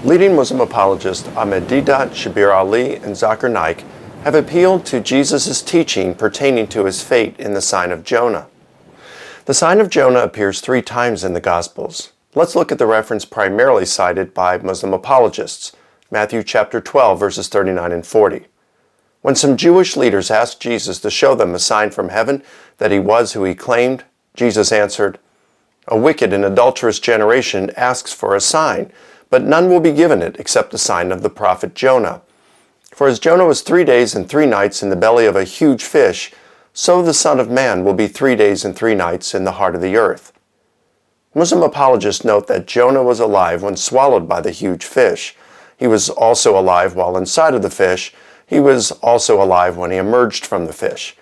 Leading Muslim apologists Ahmed Deedat, Shabir Ali, and Zakir Naik have appealed to Jesus' teaching pertaining to his fate in the sign of Jonah. The sign of Jonah appears 3 times in the Gospels. Let's look at the reference primarily cited by Muslim apologists, Matthew chapter 12, verses 39 and 40. When some Jewish leaders asked Jesus to show them a sign from heaven that he was who he claimed, Jesus answered, "A wicked and adulterous generation asks for a sign, but none will be given it except the sign of the prophet Jonah. For as Jonah was 3 days and 3 nights in the belly of a huge fish, so the Son of Man will be 3 days and 3 nights in the heart of the earth." Muslim apologists note that Jonah was alive when swallowed by the huge fish. He was also alive while inside of the fish. He was also alive when he emerged from the fish.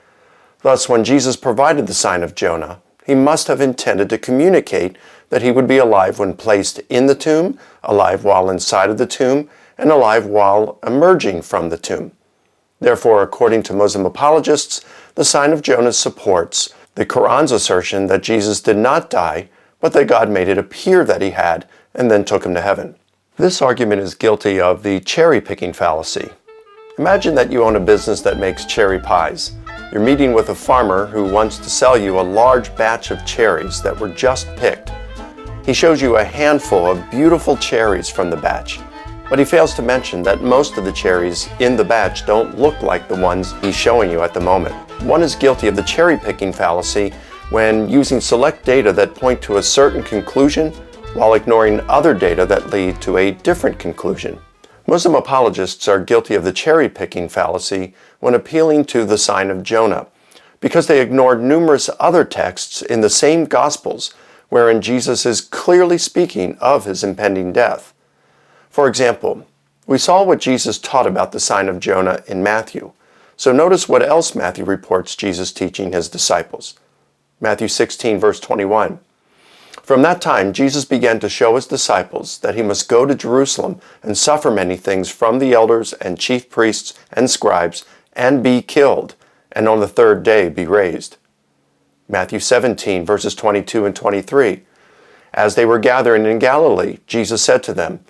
Thus, when Jesus provided the sign of Jonah, he must have intended to communicate that he would be alive when placed in the tomb, alive while inside of the tomb, and alive while emerging from the tomb. Therefore, according to Muslim apologists, the sign of Jonah supports the Quran's assertion that Jesus did not die, but that God made it appear that he had and then took him to heaven. This argument is guilty of the cherry-picking fallacy. Imagine that you own a business that makes cherry pies. You're meeting with a farmer who wants to sell you a large batch of cherries that were just picked. He shows you a handful of beautiful cherries from the batch, but he fails to mention that most of the cherries in the batch don't look like the ones he's showing you at the moment. One is guilty of the cherry-picking fallacy when using select data that point to a certain conclusion while ignoring other data that lead to a different conclusion. Muslim apologists are guilty of the cherry-picking fallacy when appealing to the sign of Jonah, because they ignored numerous other texts in the same Gospels wherein Jesus is clearly speaking of his impending death. For example, we saw what Jesus taught about the sign of Jonah in Matthew. So notice what else Matthew reports Jesus teaching his disciples. Matthew 16, verse 21. From that time, Jesus began to show his disciples that he must go to Jerusalem and suffer many things from the elders and chief priests and scribes and be killed, and on the 3rd day be raised. Matthew 17, verses 22 and 23. As they were gathering in Galilee, Jesus said to them,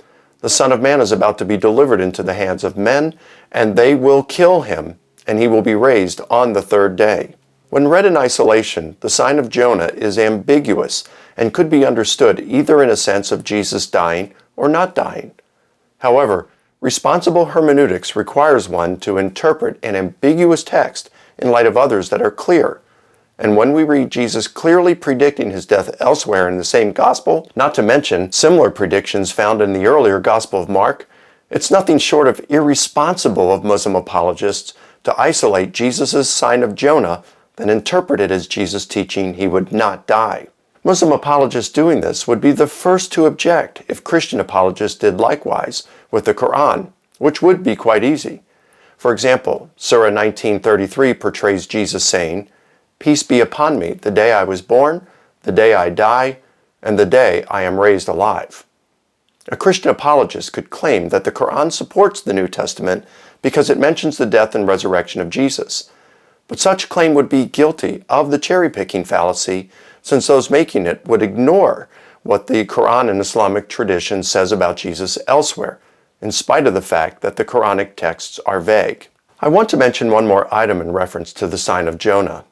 "The Son of Man is about to be delivered into the hands of men, and they will kill him, and he will be raised on the 3rd day." When read in isolation, the sign of Jonah is ambiguous and could be understood either in a sense of Jesus dying or not dying. However, responsible hermeneutics requires one to interpret an ambiguous text in light of others that are clear. And when we read Jesus clearly predicting his death elsewhere in the same gospel, not to mention similar predictions found in the earlier Gospel of Mark, it's nothing short of irresponsible of Muslim apologists to isolate Jesus' sign of Jonah and interpret it as Jesus teaching he would not die. Muslim apologists doing this would be the first to object if Christian apologists did likewise with the Quran, which would be quite easy. For example, Surah 19:33 portrays Jesus saying, "Peace be upon me the day I was born, the day I die, and the day I am raised alive." A Christian apologist could claim that the Quran supports the New Testament because it mentions the death and resurrection of Jesus. But such claim would be guilty of the cherry-picking fallacy, since those making it would ignore what the Quran and Islamic tradition says about Jesus elsewhere, in spite of the fact that the Quranic texts are vague. I want to mention one more item in reference to the sign of Jonah.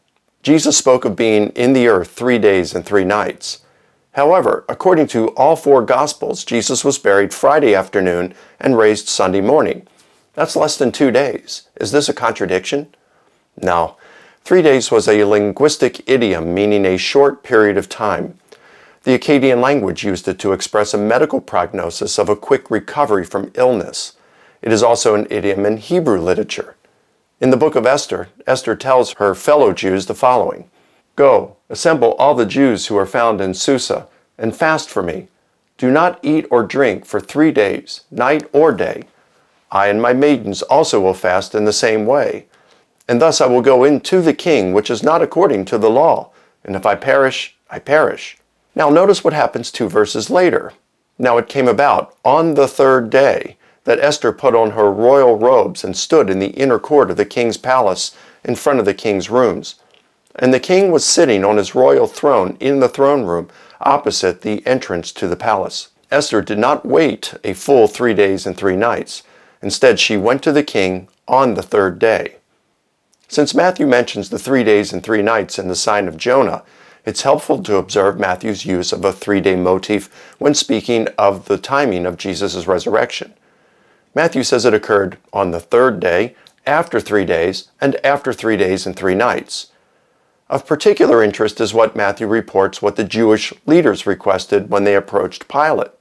Jesus spoke of being in the earth 3 days and 3 nights. However, according to all 4 Gospels, Jesus was buried Friday afternoon and raised Sunday morning. That's less than 2 days. Is this a contradiction? No. 3 days was a linguistic idiom meaning a short period of time. The Akkadian language used it to express a medical prognosis of a quick recovery from illness. It is also an idiom in Hebrew literature. In the book of Esther, Esther tells her fellow Jews the following: "Go, assemble all the Jews who are found in Susa, and fast for me. Do not eat or drink for 3 days, night or day. I and my maidens also will fast in the same way. And thus I will go in to the king, which is not according to the law. And if I perish, I perish." Now notice what happens 2 verses later. "Now it came about on the 3rd day that Esther put on her royal robes and stood in the inner court of the king's palace in front of the king's rooms. And the king was sitting on his royal throne in the throne room opposite the entrance to the palace. Esther did not wait a full 3 days and 3 nights. Instead, she went to the king on the third day. Since Matthew mentions the 3 days and 3 nights in the sign of Jonah, it's helpful to observe Matthew's use of a 3-day motif when speaking of the timing of Jesus' resurrection. Matthew says it occurred on the third day, after 3 days, and after 3 days and 3 nights. Of particular interest is what Matthew reports what the Jewish leaders requested when they approached Pilate.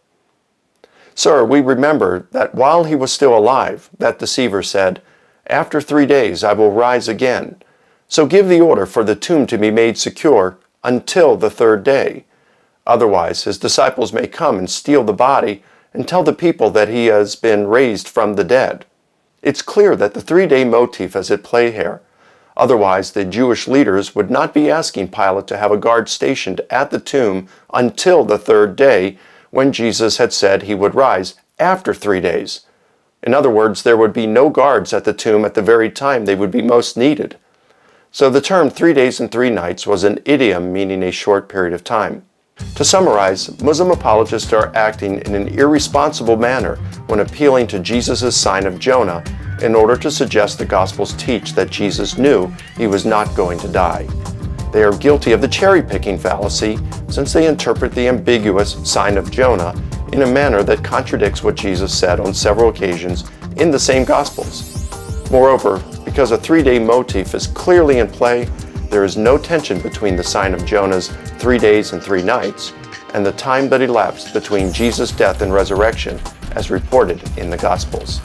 "Sir, we remember that while he was still alive, that deceiver said, 'After 3 days I will rise again.' So give the order for the tomb to be made secure until the third day. Otherwise his disciples may come and steal the body and tell the people that he has been raised from the dead." It's clear that the 3-day motif is at play here. Otherwise, the Jewish leaders would not be asking Pilate to have a guard stationed at the tomb until the third day, when Jesus had said he would rise after 3 days. In other words, there would be no guards at the tomb at the very time they would be most needed. So the term 3 days and 3 nights was an idiom meaning a short period of time. To summarize, Muslim apologists are acting in an irresponsible manner when appealing to Jesus' sign of Jonah in order to suggest the Gospels teach that Jesus knew he was not going to die. They are guilty of the cherry-picking fallacy since they interpret the ambiguous sign of Jonah in a manner that contradicts what Jesus said on several occasions in the same Gospels. Moreover, because a 3-day motif is clearly in play, there is no tension between the sign of Jonah's 3 days and 3 nights and the time that elapsed between Jesus' death and resurrection as reported in the Gospels.